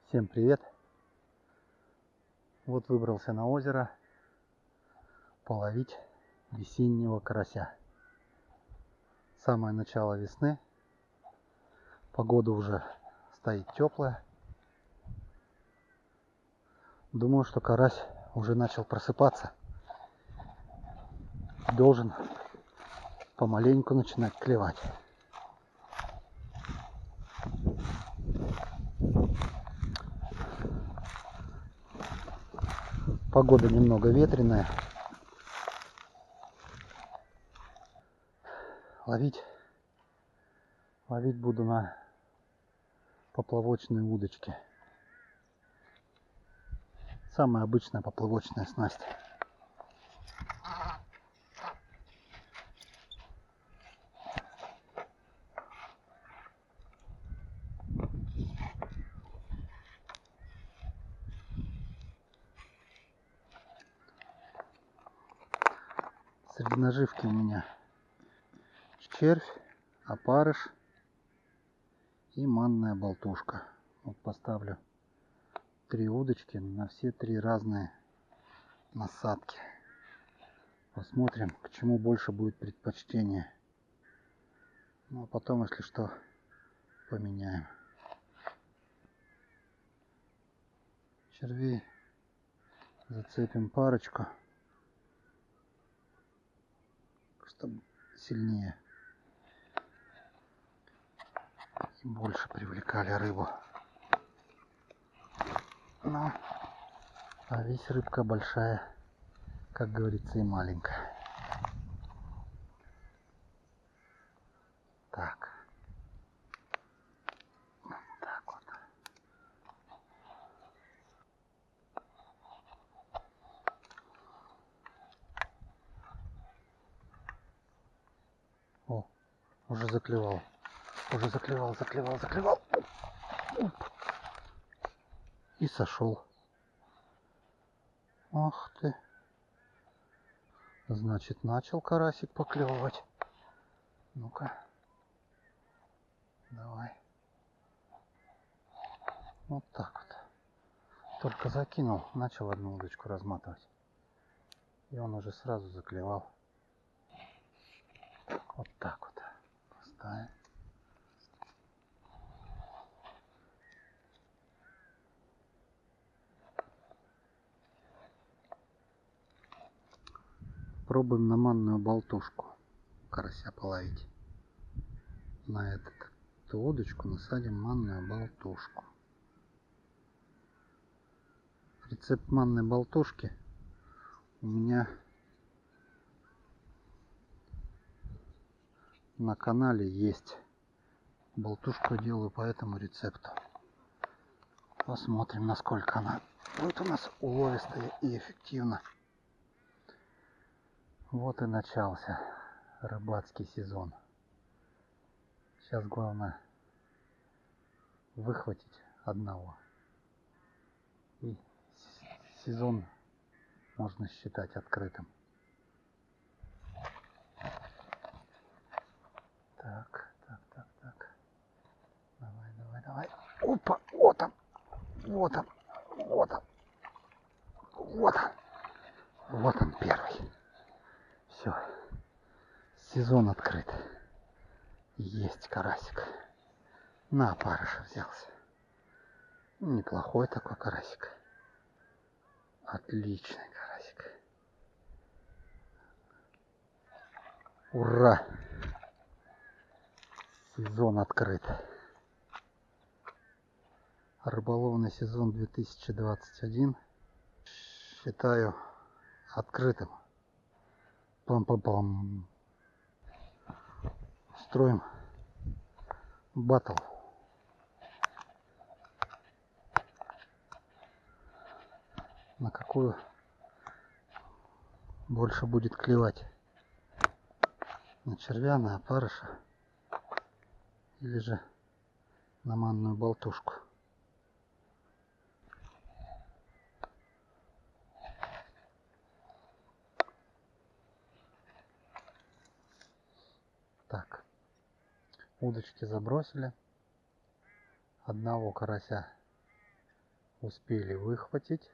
Всем привет! Вот выбрался на озеро половить весеннего карася. Самое начало весны, погода уже стоит теплая. Думаю, что карась уже начал просыпаться. Должен помаленьку начинать клевать. Погода немного ветреная. Ловить буду на поплавочной удочке. Самая обычная поплавочная снасть. Среди наживки у меня червь, опарыш и манная болтушка. Вот поставлю 3 удочки на все 3 разные насадки. Посмотрим, к чему больше будет предпочтение. Ну а потом, если что, поменяем. Червей зацепим парочку, чтобы сильнее и больше привлекали рыбу. Ну, а весь рыбка большая, как говорится, и маленькая. Так. Так вот. О, уже заклевал. Уже заклевал. И сошел. Ах ты. Значит, начал карасик поклевывать. Ну-ка. Давай. Вот так вот. Только закинул, начал одну удочку разматывать. И он уже сразу заклевал. Вот так вот. Поставим. Пробуем на манную болтушку карася половить. На эту удочку насадим манную болтушку. Рецепт манной болтушки у меня на канале есть. Болтушку делаю по этому рецепту. Посмотрим, насколько она будет у нас уловистая и эффективна. Вот и начался рыбацкий сезон. Сейчас главное выхватить одного. И сезон можно считать открытым. Так. Давай. Опа, вот он первый. Все, сезон открыт. Есть карасик. На опарыша взялся. Неплохой такой карасик. Отличный карасик. Ура! Сезон открыт. Рыболовный сезон 2021 считаю открытым. Пам-пам-пам. Строим батл. На какую больше будет клевать на червя, на опарыша или же на манную болтушку. Так, удочки забросили. Одного карася успели выхватить.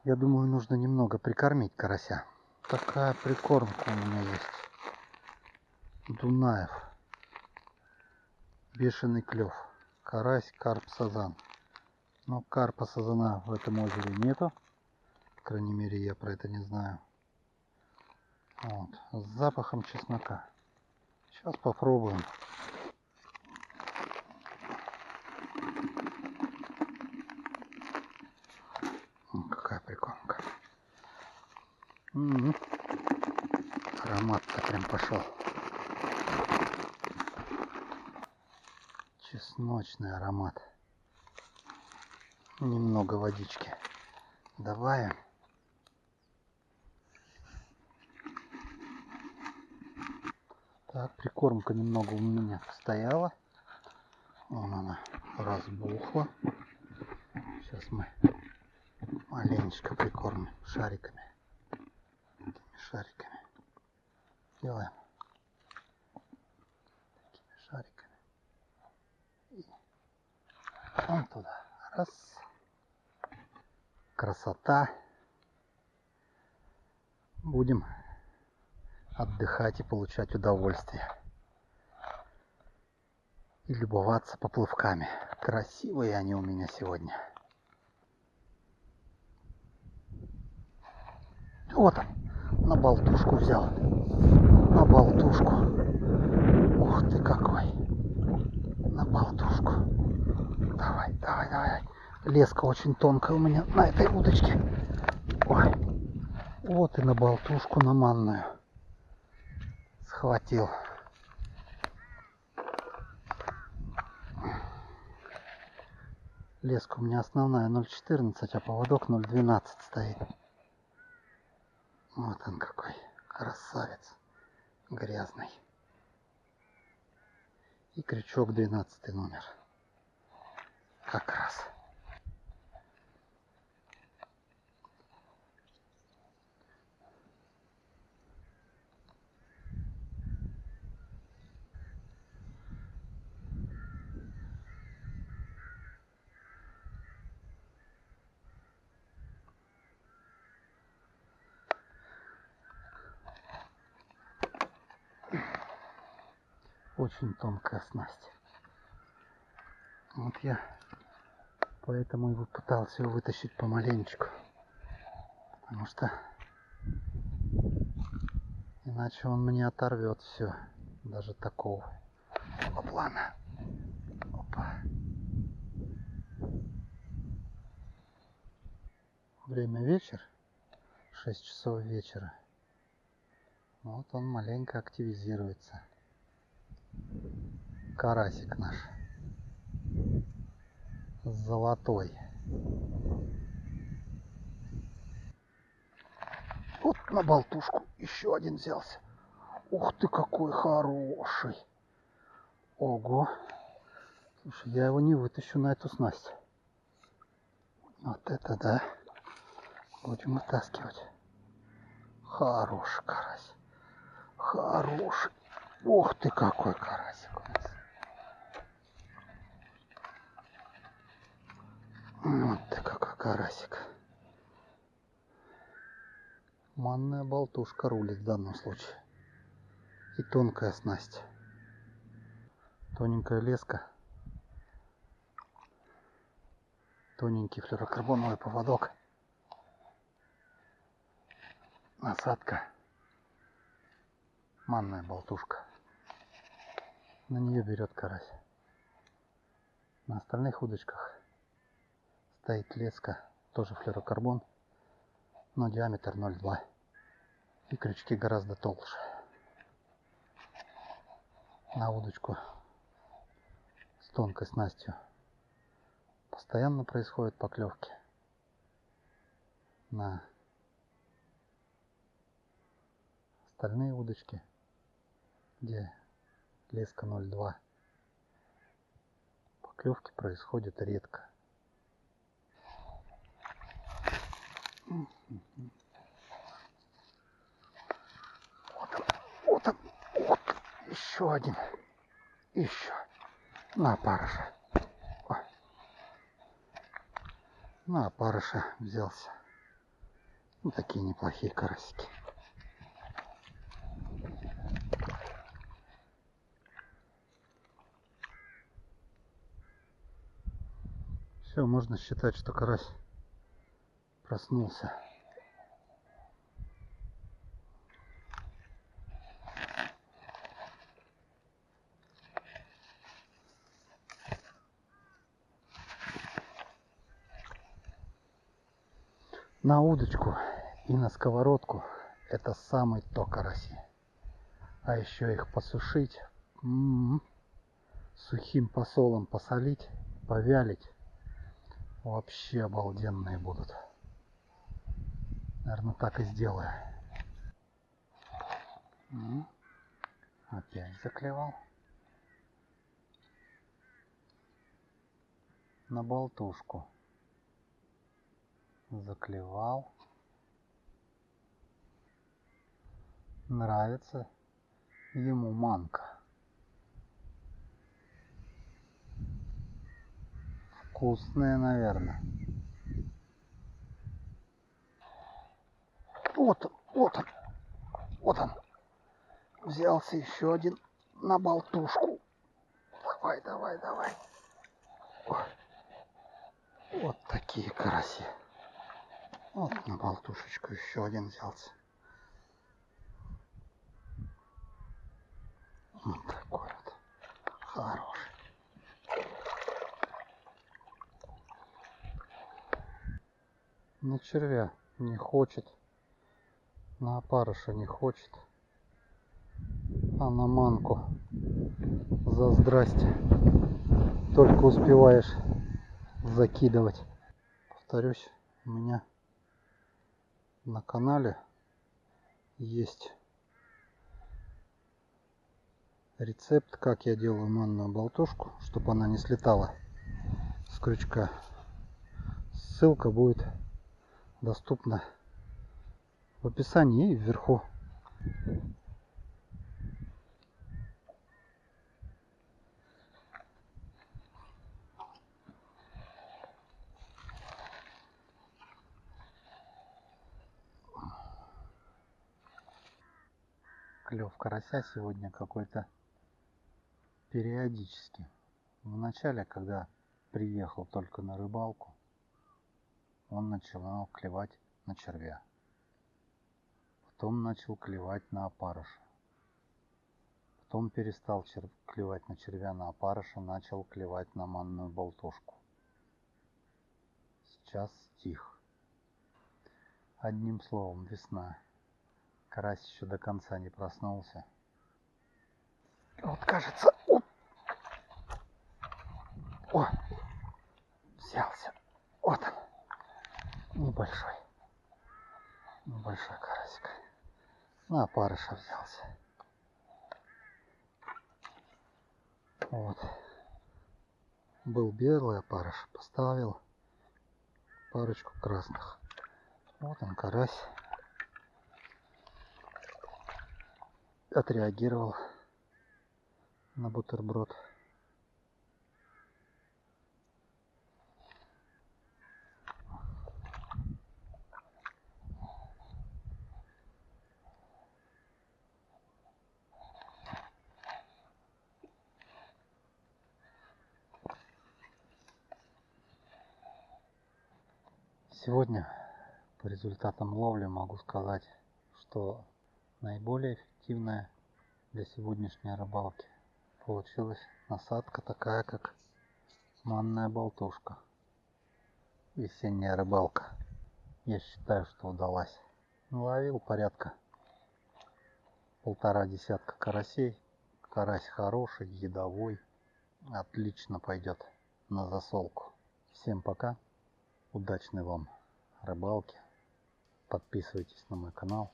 Я думаю, нужно немного прикормить карася. Такая прикормка у меня есть. Дунаев. Бешеный клев. Карась, карп, сазан. Но карпа, сазана в этом озере нету. По крайней мере, я про это не знаю. Вот. С запахом чеснока. Сейчас попробуем. Какая прикормка. Аромат-то прям пошел. Чесночный аромат. Немного водички добавим. Так, прикормка немного у меня стояла. Вон она разбухла. Сейчас мы маленечко прикормим шариками. Такими шариками. Делаем. Такими шариками. И вон туда. Раз. Красота. Будем отдыхать и получать удовольствие. И любоваться поплавками. Красивые они у меня сегодня. Вот он. На болтушку взял. На болтушку. Ух ты какой. На болтушку. Давай, давай, давай. Леска очень тонкая у меня на этой удочке. Ой. Вот и на болтушку, на манную. Схватил. Леска у меня основная 0,14, а поводок 0,12 стоит. Вот он какой красавец. Грязный. И крючок 12 номер. Как раз. Очень тонкая снасть. Вот я поэтому и пытался его вытащить помаленечку. Потому что иначе он мне оторвет все. Даже такого плана. Опа. Время вечер. 6 часов вечера. Вот он маленько активизируется. Карасик наш. Золотой. Вот на болтушку еще один взялся. Ух ты, какой хороший. Ого. Слушай, я его не вытащу на эту снасть. Вот это да. Будем вытаскивать. Хороший карась. Хороший. Ух ты, какой карасик у нас. Вот ты какой карасик. Манная болтушка рулит в данном случае. И тонкая снасть. Тоненькая леска. Тоненький флюорокарбоновый поводок. Насадка. Манная болтушка. На нее берет карась. На остальных удочках стоит леска. Тоже флюорокарбон. Но диаметр 0,2. И крючки гораздо толще. На удочку с тонкой снастью постоянно происходят поклевки. На остальные удочки где леска 0,2. Поклевки происходят редко. Вот он, вот, еще один, еще, на опарыша. Ой. На опарыша взялся. Ну, такие неплохие карасики. Все, можно считать, что карась проснулся. На удочку и на сковородку это самый то караси. А еще их посушить, сухим посолом посолить, повялить, вообще обалденные будут. Наверное, так и сделаю. Опять заклевал. На болтушку. Заклевал. Нравится ему манка. Вкусная, наверное. Вот он, вот он, вот он. Взялся еще один на болтушку. Давай, давай, давай. Ой. Вот такие караси. Вот на болтушечку еще один взялся. Вот такой вот. Хороший. На червя не хочет. На опарыша не хочет. А на манку за здрасте только успеваешь закидывать. Повторюсь, у меня на канале есть рецепт, как я делаю манную болтушку, чтобы она не слетала с крючка. Ссылка будет доступна в описании и вверху. Клев карася сегодня какой-то периодически. Вначале, когда приехал только на рыбалку, он начинал клевать на червя. Потом начал клевать на опарыша. Потом перестал клевать на червя, на опарыша, начал клевать на манную болтушку. Сейчас стих. Одним словом, весна. Карась еще до конца не проснулся. Вот кажется, о, взялся. Вот он. Небольшой. Небольшой карасик. На опарыша взялся. Вот. Был белый опарыш. Поставил парочку красных. Вот он, карась. Отреагировал на бутерброд. Сегодня по результатам ловли могу сказать, что наиболее эффективная для сегодняшней рыбалки получилась насадка такая, как манная болтушка. Весенняя рыбалка. Я считаю, что удалась. Наловил порядка 1,5 десятка карасей. Карась хороший, едовой. Отлично пойдет на засолку. Всем пока. Удачной вам рыбалки. Подписывайтесь на мой канал.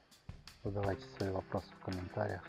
Задавайте свои вопросы в комментариях.